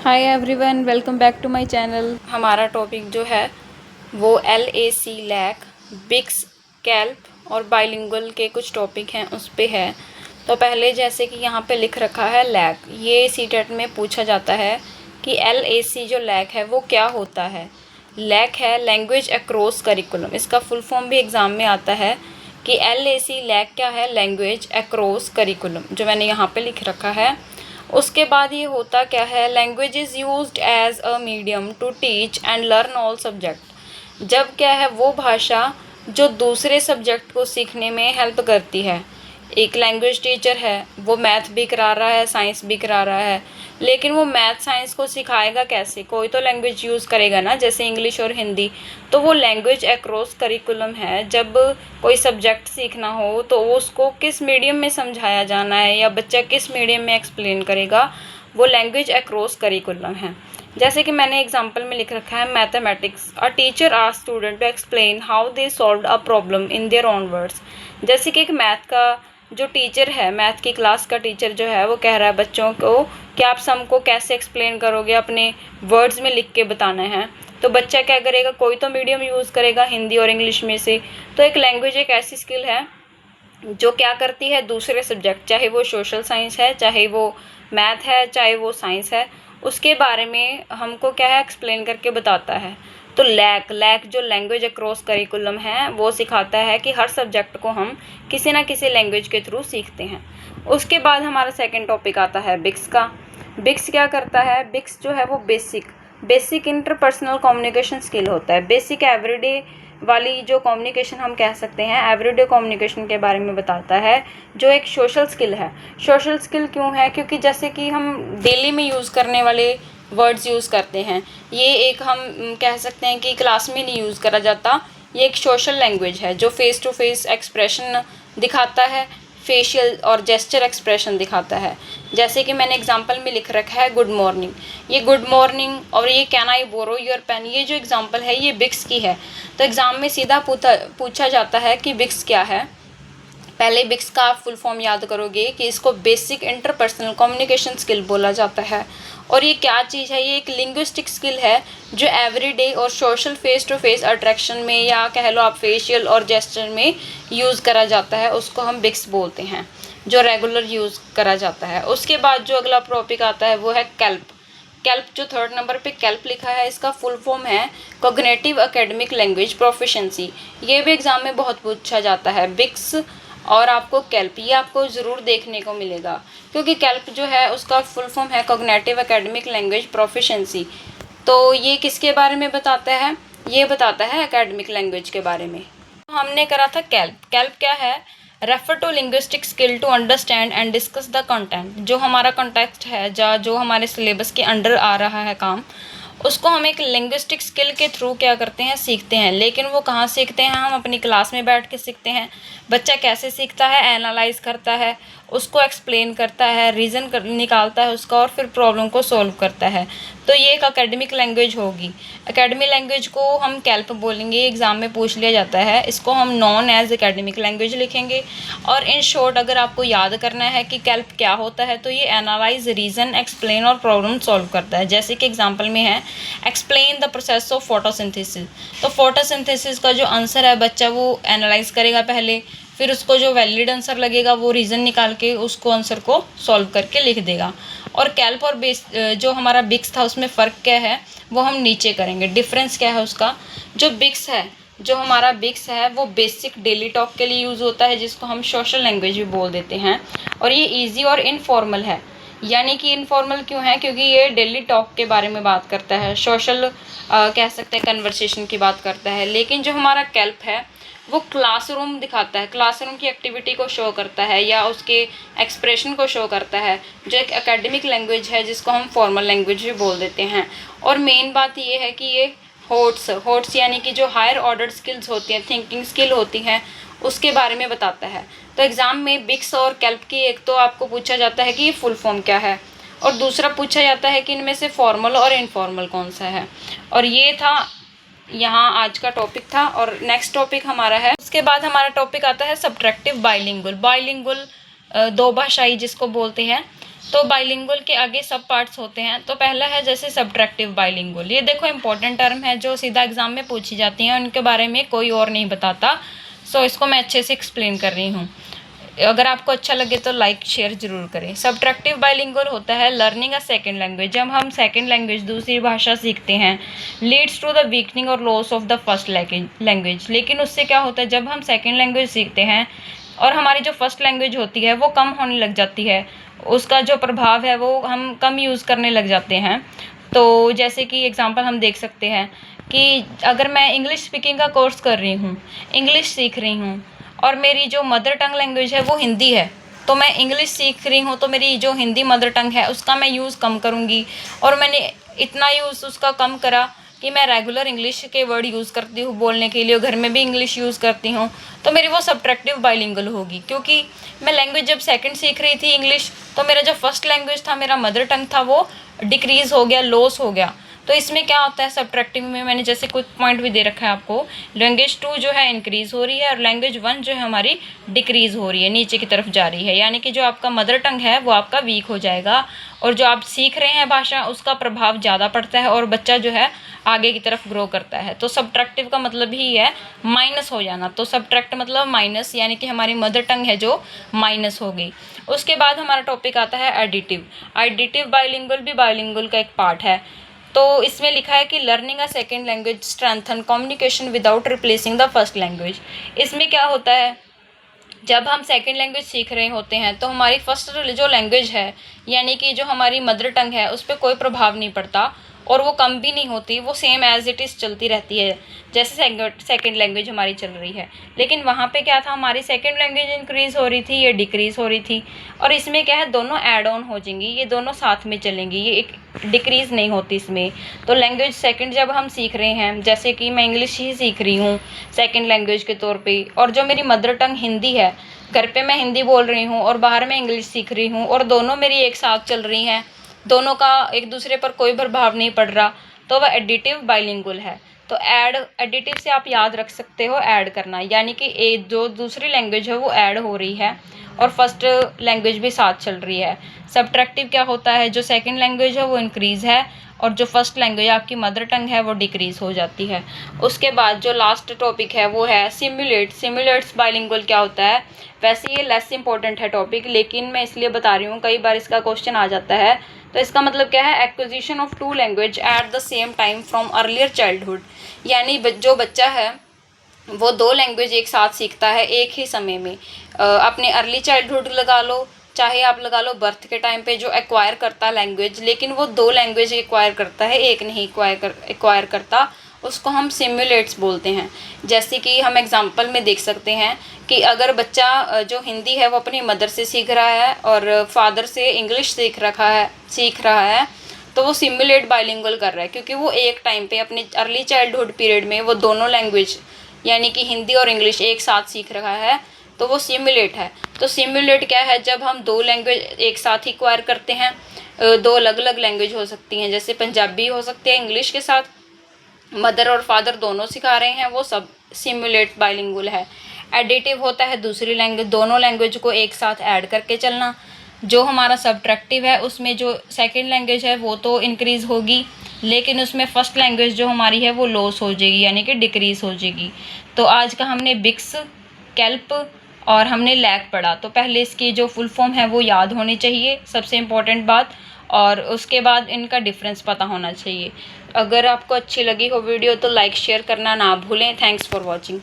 Hi everyone, welcome back to my channel. हमारा topic जो है वो LAC लैक, बिक्स, कैल्प और बाइलिंगुअल के कुछ टॉपिक हैं उस पे है। तो पहले जैसे कि यहाँ पे लिख रखा है लैक, ये सीटेट में पूछा जाता है कि LAC जो लैक है वो क्या होता है। लैक है लैंग्वेज अक्रॉस करिकुलम, इसका फुल फॉर्म भी एग्ज़ाम में आता है कि LAC लैक क्या है, लैंग्वेज अक्रॉस करिकुलम, जो मैंने यहाँ पे लिख रखा है। उसके बाद ये होता क्या है, language is used as a medium to teach and learn all subject. जब क्या है वो भाषा जो दूसरे सब्जेक्ट को सीखने में हेल्प करती है। एक लैंग्वेज टीचर है, वो मैथ भी करा रहा है, साइंस भी करा रहा है, लेकिन वो मैथ साइंस को सिखाएगा कैसे? कोई तो लैंग्वेज यूज़ करेगा ना, जैसे इंग्लिश और हिंदी। तो वो लैंग्वेज अक्रॉस करिकुलम है। जब कोई सब्जेक्ट सीखना हो तो उसको किस मीडियम में समझाया जाना है या बच्चा किस मीडियम में एक्सप्लेन करेगा, वो लैंग्वेज अक्रॉस करिकुलम है। जैसे कि मैंने एग्जाम्पल में लिख रखा है mathematics, a teacher asked student to explain how they solved a problem in their own words. जैसे कि एक मैथ का जो टीचर है, मैथ की क्लास का टीचर जो है, वो कह रहा है बच्चों को कि आप सम को कैसे एक्सप्लेन करोगे, अपने वर्ड्स में लिख के बताना है। तो बच्चा क्या करेगा, कोई तो मीडियम यूज़ करेगा हिंदी और इंग्लिश में से। तो एक लैंग्वेज एक ऐसी स्किल है जो क्या करती है, दूसरे सब्जेक्ट, चाहे वो सोशल साइंस है, चाहे वो मैथ है, चाहे वो साइंस है, उसके बारे में हमको क्या है एक्सप्लेन करके बताता है। तो लैक जो लैंग्वेज अक्रॉस करिकुलम है वो सिखाता है कि हर सब्जेक्ट को हम किसी ना किसी लैंग्वेज के थ्रू सीखते हैं। उसके बाद हमारा सेकंड टॉपिक आता है बिक्स का। बिक्स क्या करता है? बिक्स जो है वो बेसिक इंटरपर्सनल कम्युनिकेशन स्किल होता है। बेसिक एवरीडे वाली जो कम्युनिकेशन हम कह सकते हैं, एवरीडे कम्युनिकेशन के बारे में बताता है, जो एक सोशल स्किल है। सोशल स्किल क्यों है? क्योंकि जैसे कि हम डेली में यूज़ करने वाले वर्ड्स यूज़ करते हैं, ये एक हम कह सकते हैं कि क्लास में नहीं यूज़ करा जाता। ये एक सोशल लैंग्वेज है जो फेस टू फेस एक्सप्रेशन दिखाता है, फेशियल और जेस्चर एक्सप्रेशन दिखाता है। जैसे कि मैंने एग्जांपल में लिख रखा है गुड मॉर्निंग। ये गुड मॉर्निंग और ये can I borrow your pen, ये जो एग्जांपल है ये बिक्स की है। तो एग्ज़ाम में सीधा पूछा जाता है कि बिक्स क्या है। पहले बिक्स का आप फुल फॉर्म याद करोगे कि इसको बेसिक इंटरपर्सनल कम्युनिकेशन स्किल बोला जाता है। और ये क्या चीज़ है? ये एक लिंग्विस्टिक स्किल है जो एवरीडे और social face to face attraction में, या कह लो आप फेशियल और जेस्चर में यूज़ करा जाता है, उसको हम बिक्स बोलते हैं, जो रेगुलर यूज़ करा जाता है। उसके बाद जो अगला टॉपिक आता है वो है कैल्प जो थर्ड नंबर पे कैल्प लिखा है, इसका फुल फॉर्म है कॉग्निटिव एकेडमिक लैंग्वेज प्रोफिशिएंसी। ये भी एग्जाम में बहुत पूछा जाता है। बिक्स और आपको कैल्प, ये आपको ज़रूर देखने को मिलेगा, क्योंकि कैल्प जो है उसका फुल फॉर्म है कॉग्निटिव एकेडमिक लैंग्वेज प्रोफिशिएंसी। तो ये किसके बारे में बताता है? ये बताता है एकेडमिक लैंग्वेज के बारे में। तो हमने करा था कैल्प क्या है? Refer to linguistic skill to understand and discuss the content. जो हमारा कंटेक्स्ट है, जो हमारे सिलेबस के अंडर आ रहा है काम, उसको हम एक लिंग्विस्टिक स्किल के थ्रू क्या करते हैं, सीखते हैं। लेकिन वो कहाँ सीखते हैं? हम अपनी क्लास में बैठ के सीखते हैं। बच्चा कैसे सीखता है? एनालाइज करता है, उसको एक्सप्लेन करता है, रीज़न निकालता है उसका, और फिर प्रॉब्लम को सॉल्व करता है। तो ये एक एकेडमिक लैंग्वेज होगी। एकेडमिक लैंग्वेज को हम कैल्प बोलेंगे, एग्ज़ाम में पूछ लिया जाता है। इसको हम नॉन एज एकेडमिक लैंग्वेज लिखेंगे। और इन शॉर्ट अगर आपको याद करना है कि कैल्प क्या होता है, तो ये एनालाइज, रीज़न, एक्सप्लेन और प्रॉब्लम सॉल्व करता है। जैसे कि एग्जाम्पल में है explain the process of photosynthesis. तो फोटोसिंथेसिस का जो आंसर है बच्चा वो एनालाइज करेगा पहले, फिर उसको जो वैलिड आंसर लगेगा वो रीज़न निकाल के उसको आंसर को सॉल्व करके लिख देगा। और कैल्प और जो हमारा बिक्स था उसमें फ़र्क क्या है वो हम नीचे करेंगे। डिफरेंस क्या है उसका? जो बिक्स है, जो हमारा बिक्स है वो बेसिक डेली टॉक के लिए यूज़ होता है, जिसको हम सोशल लैंग्वेज भी बोल देते हैं। और ये ईजी और इनफॉर्मल है। यानी कि इनफॉर्मल क्यों है? क्योंकि ये डेली टॉक के बारे में बात करता है, सोशल कह सकते हैं कन्वर्सेशन की बात करता है। लेकिन जो हमारा कैल्प है वो क्लासरूम दिखाता है, क्लासरूम की एक्टिविटी को शो करता है या उसके एक्सप्रेशन को शो करता है, जो एक एकेडमिक लैंग्वेज है जिसको हम फॉर्मल लैंग्वेज भी बोल देते हैं। और मेन बात ये है कि ये होट्स यानी कि जो हायर ऑर्डर स्किल्स होती हैं, थिंकिंग स्किल होती हैं, उसके बारे में बताता है। तो एग्ज़ाम में बिक्स और कैल्प की एक तो आपको पूछा जाता है कि ये फुल फॉर्म क्या है, और दूसरा पूछा जाता है कि इनमें से फॉर्मल और इनफॉर्मल कौन सा है। और ये था यहाँ आज का टॉपिक था। और नेक्स्ट टॉपिक हमारा है, उसके बाद हमारा टॉपिक आता है सब्ट्रैक्टिव बाइलिंगुअल। बाइलिंगुअल दो भाषाई जिसको बोलते हैं, तो बाइलिंगुअल के आगे सब पार्ट्स होते हैं। तो पहला है जैसे सब्ट्रैक्टिव बाइलिंगुअल, ये देखो इंपॉर्टेंट टर्म है जो सीधा एग्जाम में पूछी जाती हैं, उनके बारे में कोई और नहीं बताता। सो इसको मैं अच्छे से एक्सप्लेन कर रही हूँ। अगर आपको अच्छा लगे तो लाइक शेयर जरूर करें। सब्ट्रैक्टिव बाइलिंगुअल होता है लर्निंग अ सेकेंड लैंग्वेज, जब हम सेकेंड लैंग्वेज दूसरी भाषा सीखते हैं। लीड्स टू द वीकनिंग और loss of the first language, लेकिन उससे क्या होता है, जब हम सेकेंड लैंग्वेज सीखते हैं और हमारी जो फर्स्ट लैंग्वेज होती है वो कम होने लग जाती है, उसका जो प्रभाव है वो हम कम यूज़ करने लग जाते हैं। तो जैसे कि एग्जांपल हम देख सकते हैं कि अगर मैं इंग्लिश स्पीकिंग का कोर्स कर रही हूँ, इंग्लिश सीख रही हूँ और मेरी जो मदर टंग लैंग्वेज है वो हिंदी है, तो मैं इंग्लिश सीख रही हूँ तो मेरी जो हिंदी मदर टंग है उसका मैं यूज़ कम करूँगी। और मैंने इतना यूज़ उसका कम करा कि मैं रेगुलर इंग्लिश के वर्ड यूज़ करती हूँ बोलने के लिए, घर में भी इंग्लिश यूज़ करती हूँ, तो मेरी वो सब्ट्रैक्टिव बाइलिंगुअल होगी। क्योंकि मैं लैंग्वेज जब सेकंड सीख रही थी इंग्लिश, तो मेरा जो फर्स्ट लैंग्वेज था, मेरा मदर टंग था, वो डिक्रीज़ हो गया, लॉस हो गया। तो इसमें क्या होता है सब्ट्रैक्टिव में, मैंने जैसे कुछ पॉइंट भी दे रखा है आपको, लैंग्वेज 2 जो है इंक्रीज़ हो रही है और लैंग्वेज 1 जो है हमारी डिक्रीज़ हो रही है, नीचे की तरफ जा रही है। यानी कि जो आपका मदर टंग है वो आपका वीक हो जाएगा और जो आप सीख रहे हैं भाषा उसका प्रभाव ज़्यादा पड़ता है और बच्चा जो है आगे की तरफ ग्रो करता है। तो सब्ट्रैक्टिव का मतलब ही है माइनस हो जाना। तो सब्ट्रैक्ट मतलब माइनस, यानी कि हमारी मदर टंग है जो माइनस हो गई। उसके बाद हमारा टॉपिक आता है एडिटिव। एडिटिव बाइलिंगुअल भी बाइलिंगुअल का एक पार्ट है। तो इसमें लिखा है कि learning a second language strengthen communication without replacing the first language. इसमें क्या होता है, जब हम सेकेंड लैंग्वेज सीख रहे होते हैं तो हमारी फर्स्ट जो लैंग्वेज है, यानी कि जो हमारी मदर टंग है, उस पर कोई प्रभाव नहीं पड़ता और वो कम भी नहीं होती, वो सेम एज इट इज़ चलती रहती है जैसे सेकेंड लैंग्वेज हमारी चल रही है। लेकिन वहाँ पे क्या था, हमारी सेकेंड लैंग्वेज इंक्रीज़ हो रही थी, ये डिक्रीज़ हो रही थी। और इसमें क्या है, दोनों ऐड ऑन हो जाएंगी, ये दोनों साथ में चलेंगी, ये एक डिक्रीज़ नहीं होती इसमें। तो लैंग्वेज सेकंड जब हम सीख रहे हैं, जैसे कि मैं इंग्लिश ही सीख रही हूँ सेकंड लैंग्वेज के तौर पे, और जो मेरी मदर टंग हिंदी है, घर पे मैं हिंदी बोल रही हूँ और बाहर मैं इंग्लिश सीख रही हूँ और दोनों मेरी एक साथ चल रही हैं, दोनों का एक दूसरे पर कोई प्रभाव नहीं पड़ रहा, तो वह एडिटिव बाइलिंगुअल है। तो एडिटिव से आप याद रख सकते हो ऐड करना, यानी कि जो दूसरी लैंग्वेज है वो ऐड हो रही है और फर्स्ट लैंग्वेज भी साथ चल रही है। सब्ट्रैक्टिव क्या होता है, जो सेकंड लैंग्वेज है वो इंक्रीज़ है और जो फर्स्ट लैंग्वेज आपकी मदर टंग है वो डिक्रीज़ हो जाती है। उसके बाद जो लास्ट टॉपिक है वो है सिमुलेट। सिमुलेट्स बाइलिंगुअल क्या होता है, वैसे ये लेस इंपॉर्टेंट है टॉपिक, लेकिन मैं इसलिए बता रही हूँ, कई बार इसका क्वेश्चन आ जाता है। तो इसका मतलब क्या है, acquisition of two language at the same time from earlier childhood. यानी जो बच्चा है वो दो लैंग्वेज एक साथ सीखता है एक ही समय में। अपने अर्ली चाइल्डहुड लगा लो, चाहे आप लगा लो बर्थ के टाइम पे, जो एक्वायर करता है लैंग्वेज, लेकिन वो दो लैंग्वेज एक्वायर करता है, एक नहीं एक्वायर करता, उसको हम सिमुलेट्स बोलते हैं। जैसे कि हम एग्जांपल में देख सकते हैं कि अगर बच्चा जो हिंदी है वो अपनी मदर से सीख रहा है और फादर से इंग्लिश सीख रहा है, तो वो सिमुलेट बाइलिंगुअल कर रहा है, क्योंकि वो एक टाइम पे अपने अर्ली चाइल्डहुड पीरियड में वो दोनों लैंग्वेज यानी कि हिंदी और इंग्लिश एक साथ सीख रहा है, तो वो सिमुलेट है। तो सिमुलेट क्या है, जब हम दो लैंग्वेज एक साथ ही एक्वायर करते हैं, दो अलग अलग लैंग्वेज हो सकती हैं, जैसे पंजाबी हो सकती है इंग्लिश के साथ, मदर और फादर दोनों सिखा रहे हैं, वो सब सिमुलेट बाइलिंगुअल है। एडिटिव होता है दूसरी लैंग्वेज, दोनों लैंग्वेज को एक साथ ऐड करके चलना। जो हमारा सब्ट्रैक्टिव है उसमें जो सेकंड लैंग्वेज है वो तो इंक्रीज़ होगी, लेकिन उसमें फर्स्ट लैंग्वेज जो हमारी है वो लॉस हो जाएगी, यानी कि डिक्रीज़ हो जाएगी। तो आज का हमने बिक्स, कैल्प और हमने लैक पढ़ा। तो पहले इसकी जो फुल फॉर्म है वो याद होनी चाहिए, सबसे इम्पोर्टेंट बात, और उसके बाद इनका डिफरेंस पता होना चाहिए। अगर आपको अच्छी लगी हो वीडियो तो लाइक शेयर करना ना भूलें। Thanks for watching.